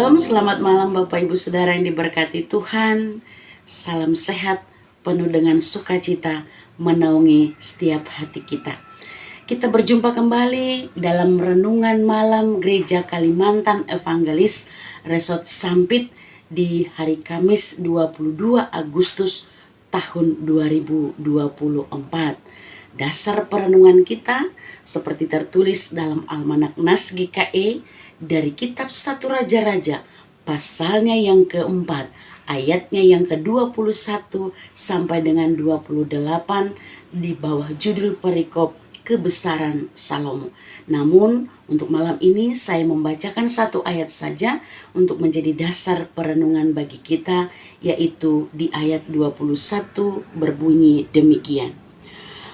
Shalom, selamat malam Bapak Ibu Saudara yang diberkati Tuhan. Salam sehat, penuh dengan sukacita, menaungi setiap hati kita. Kita berjumpa kembali dalam renungan malam Gereja Kalimantan Evangelis Resort Sampit di hari Kamis 22 Agustus tahun 2024. Dasar perenungan kita seperti tertulis dalam Almanak Nas GKE dari kitab 1 Raja-Raja pasalnya yang keempat, ayatnya yang ke-21 sampai dengan 28 di bawah judul perikop kebesaran Salomo. Namun untuk malam ini saya membacakan satu ayat saja untuk menjadi dasar perenungan bagi kita, yaitu di ayat 21 berbunyi demikian.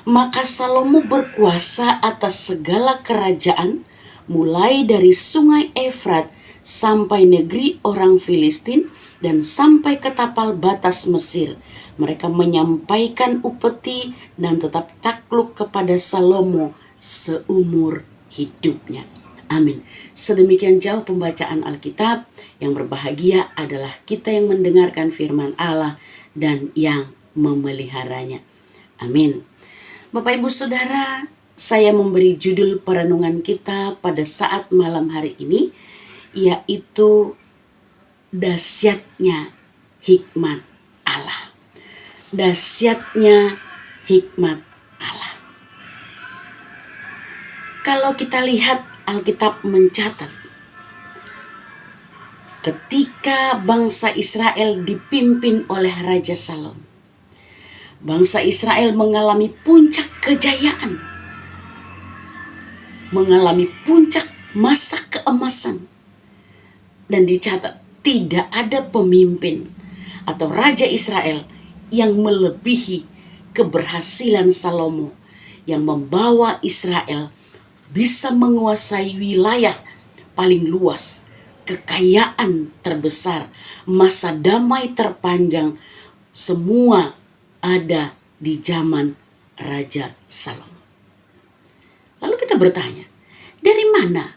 Maka Salomo berkuasa atas segala kerajaan, mulai dari sungai Efrat sampai negeri orang Filistin dan sampai ke tapal batas Mesir. Mereka menyampaikan upeti dan tetap takluk kepada Salomo seumur hidupnya. Amin. Sedemikian jauh pembacaan Alkitab. Yang berbahagia adalah kita yang mendengarkan firman Allah dan yang memeliharanya. Amin. Bapak Ibu Saudara, saya memberi judul perenungan kita pada saat malam hari ini, yaitu dahsyatnya hikmat Allah. Dahsyatnya hikmat Allah. Kalau kita lihat, Alkitab mencatat ketika bangsa Israel dipimpin oleh Raja Salomo, bangsa Israel mengalami puncak kejayaan, mengalami puncak masa keemasan, dan dicatat tidak ada pemimpin atau Raja Israel yang melebihi keberhasilan Salomo yang membawa Israel bisa menguasai wilayah paling luas, kekayaan terbesar, masa damai terpanjang, semua ada di zaman Raja Salomo. Lalu kita bertanya, dari mana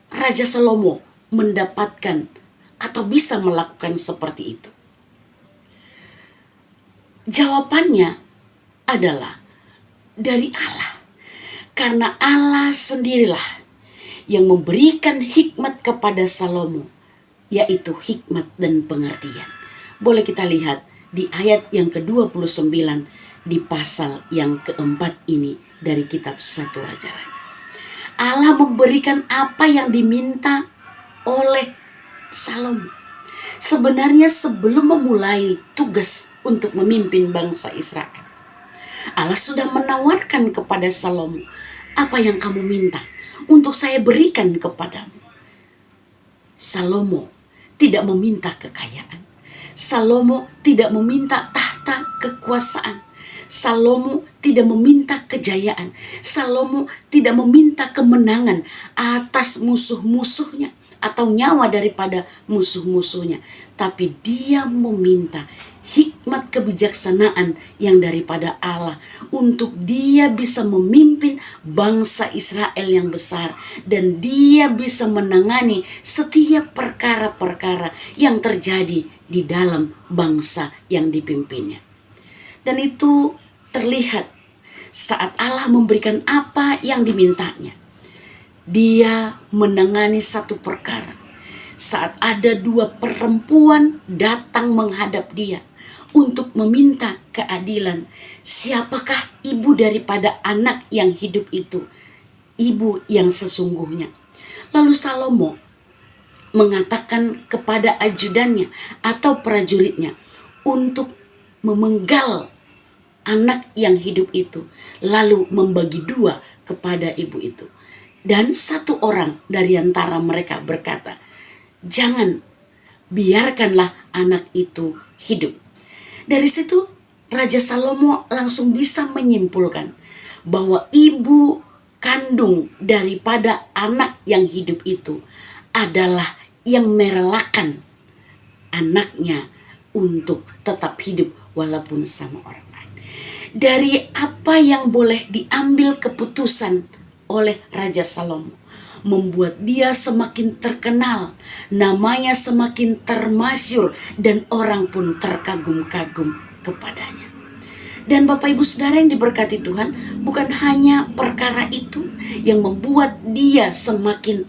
Raja Salomo mendapatkan atau bisa melakukan seperti itu? Jawabannya adalah dari Allah. Karena Allah sendirilah yang memberikan hikmat kepada Salomo, yaitu hikmat dan pengertian. Boleh kita lihat di ayat yang ke-29 di pasal yang keempat ini dari kitab 1 Raja-Raja. Allah memberikan apa yang diminta oleh Salomo. Sebenarnya sebelum memulai tugas untuk memimpin bangsa Israel, Allah sudah menawarkan kepada Salomo, apa yang kamu minta untuk saya berikan kepadamu. Salomo tidak meminta kekayaan. Salomo tidak meminta tahta kekuasaan. Salomo tidak meminta kejayaan. Salomo tidak meminta kemenangan atas musuh-musuhnya atau nyawa daripada musuh-musuhnya. Tapi dia meminta hikmat kebijaksanaan yang daripada Allah untuk dia bisa memimpin bangsa Israel yang besar, dan dia bisa menangani setiap perkara-perkara yang terjadi di dalam bangsa yang dipimpinnya. Dan itu terlihat saat Allah memberikan apa yang dimintanya. Dia menangani satu perkara saat ada dua perempuan datang menghadap dia untuk meminta keadilan. Siapakah ibu daripada anak yang hidup itu? Ibu yang sesungguhnya. Lalu Salomo mengatakan kepada ajudannya atau prajuritnya untuk memenggal anak yang hidup itu, lalu membagi dua kepada ibu itu. Dan satu orang dari antara mereka berkata, jangan, biarkanlah anak itu hidup. Dari situ Raja Salomo langsung bisa menyimpulkan bahwa ibu kandung daripada anak yang hidup itu adalah yang merelakan anaknya untuk tetap hidup walaupun sama orang lain. Dari apa yang boleh diambil keputusan oleh Raja Salomo, membuat dia semakin terkenal, namanya semakin termasyur, dan orang pun terkagum-kagum kepadanya. Dan Bapak Ibu Saudara yang diberkati Tuhan, bukan hanya perkara itu yang membuat dia semakin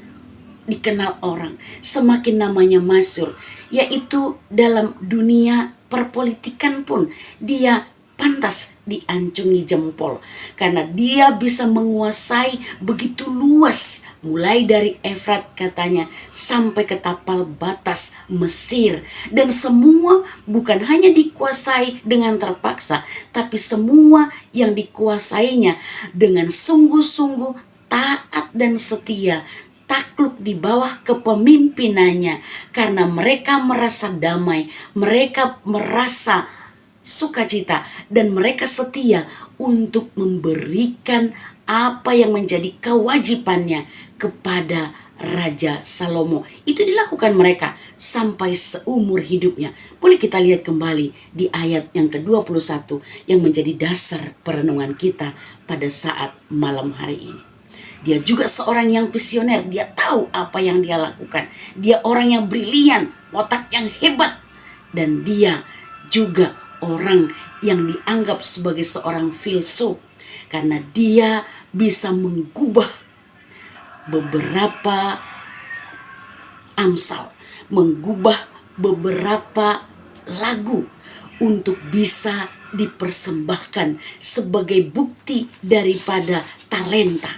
dikenal orang, semakin namanya masyhur, yaitu dalam dunia perpolitikan pun dia pantas diancungi jempol, karena dia bisa menguasai begitu luas, mulai dari Efrat katanya sampai ke tapal batas Mesir, dan semua bukan hanya dikuasai dengan terpaksa, tapi semua yang dikuasainya dengan sungguh-sungguh taat dan setia, takluk di bawah kepemimpinannya, karena mereka merasa damai, mereka merasa sukacita, dan mereka setia untuk memberikan apa yang menjadi kewajibannya kepada Raja Salomo. Itu dilakukan mereka sampai seumur hidupnya. Boleh kita lihat kembali di ayat yang ke-21 yang menjadi dasar perenungan kita pada saat malam hari ini. Dia juga seorang yang visioner, dia tahu apa yang dia lakukan. Dia orang yang brilian, otak yang hebat, dan dia juga orang yang dianggap sebagai seorang filsuf, karena dia bisa mengubah beberapa amsal, mengubah beberapa lagu untuk bisa dipersembahkan sebagai bukti daripada talenta,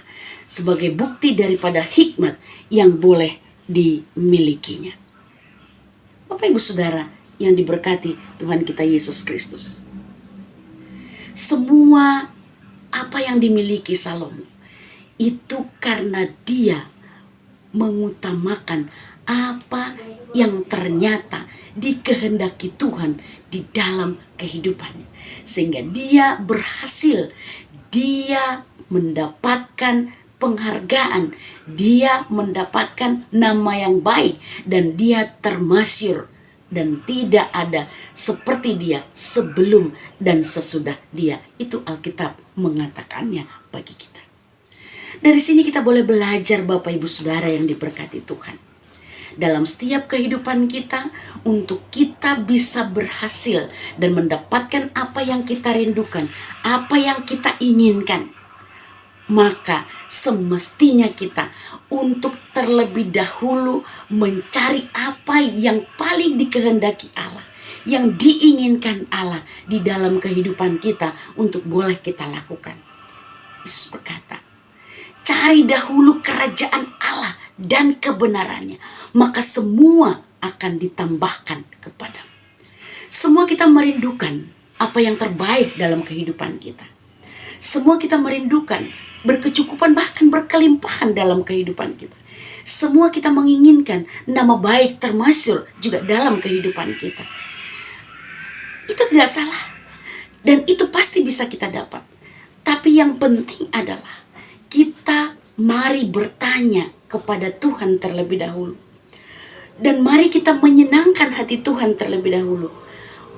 sebagai bukti daripada hikmat yang boleh dimilikinya. Bapak Ibu Saudara yang diberkati Tuhan kita Yesus Kristus, semua apa yang dimiliki Salomo itu karena dia mengutamakan apa yang ternyata dikehendaki Tuhan di dalam kehidupannya, sehingga dia berhasil, dia mendapatkan penghargaan, dia mendapatkan nama yang baik, dan dia termasyur, dan tidak ada seperti dia sebelum dan sesudah dia. Itu Alkitab mengatakannya bagi kita. Dari sini kita boleh belajar Bapak Ibu Saudara yang diberkati Tuhan, dalam setiap kehidupan kita, untuk kita bisa berhasil dan mendapatkan apa yang kita rindukan, apa yang kita inginkan, maka semestinya kita untuk terlebih dahulu mencari apa yang paling dikehendaki Allah, yang diinginkan Allah di dalam kehidupan kita untuk boleh kita lakukan. Yesus berkata, cari dahulu kerajaan Allah dan kebenarannya, maka semua akan ditambahkan kepadamu. Semua kita merindukan apa yang terbaik dalam kehidupan kita. Semua kita merindukan berkecukupan, bahkan berkelimpahan dalam kehidupan kita. Semua kita menginginkan nama baik termasyur juga dalam kehidupan kita. Itu tidak salah, dan itu pasti bisa kita dapat. Tapi yang penting adalah kita mari bertanya kepada Tuhan terlebih dahulu, dan mari kita menyenangkan hati Tuhan terlebih dahulu,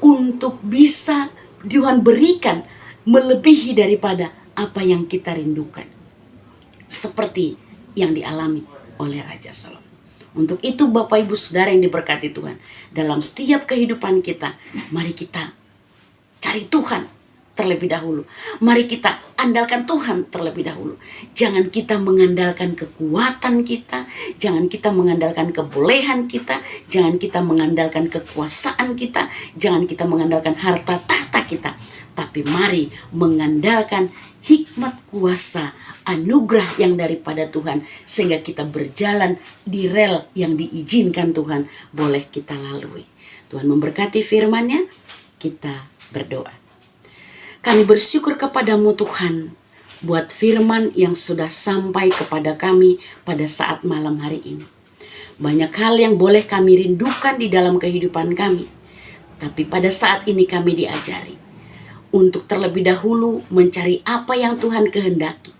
untuk bisa Tuhan berikan melebihi daripada apa yang kita rindukan, seperti yang dialami oleh Raja Salomo. Untuk itu Bapak Ibu Saudara yang diberkati Tuhan, dalam setiap kehidupan kita, mari kita cari Tuhan terlebih dahulu. Mari kita andalkan Tuhan terlebih dahulu. Jangan kita mengandalkan kekuatan kita, jangan kita mengandalkan kebolehan kita, jangan kita mengandalkan kekuasaan kita, jangan kita mengandalkan harta tahta kita, tapi mari mengandalkan hikmat, kuasa, anugerah yang daripada Tuhan, sehingga kita berjalan di rel yang diizinkan Tuhan boleh kita lalui. Tuhan memberkati firman-Nya. Kita berdoa. Kami bersyukur kepadamu Tuhan, buat firman yang sudah sampai kepada kami pada saat malam hari ini. Banyak hal yang boleh kami rindukan di dalam kehidupan kami, tapi pada saat ini kami diajari untuk terlebih dahulu mencari apa yang Tuhan kehendaki,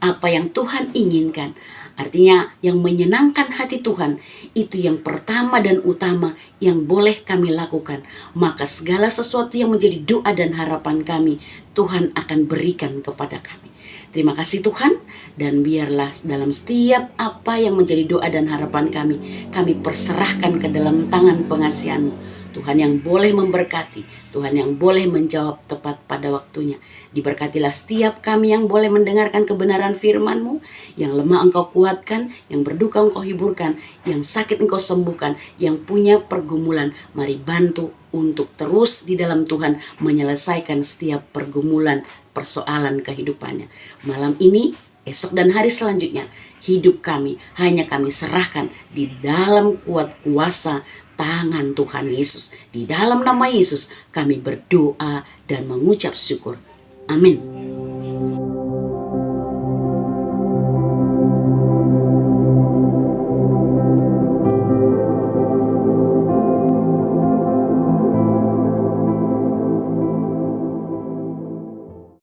apa yang Tuhan inginkan. Artinya yang menyenangkan hati Tuhan, itu yang pertama dan utama yang boleh kami lakukan. Maka segala sesuatu yang menjadi doa dan harapan kami, Tuhan akan berikan kepada kami. Terima kasih Tuhan, dan biarlah dalam setiap apa yang menjadi doa dan harapan kami perserahkan ke dalam tangan pengasihan-Mu. Tuhan yang boleh memberkati, Tuhan yang boleh menjawab tepat pada waktunya. Diberkatilah setiap kami yang boleh mendengarkan kebenaran firman-Mu, yang lemah Engkau kuatkan, yang berduka Engkau hiburkan, yang sakit Engkau sembuhkan, yang punya pergumulan, mari bantu untuk terus di dalam Tuhan menyelesaikan setiap pergumulan, persoalan kehidupannya. Malam ini, esok dan hari selanjutnya, hidup kami hanya kami serahkan di dalam kuat kuasa tangan Tuhan Yesus. Di dalam nama Yesus kami berdoa dan mengucap syukur. Amin.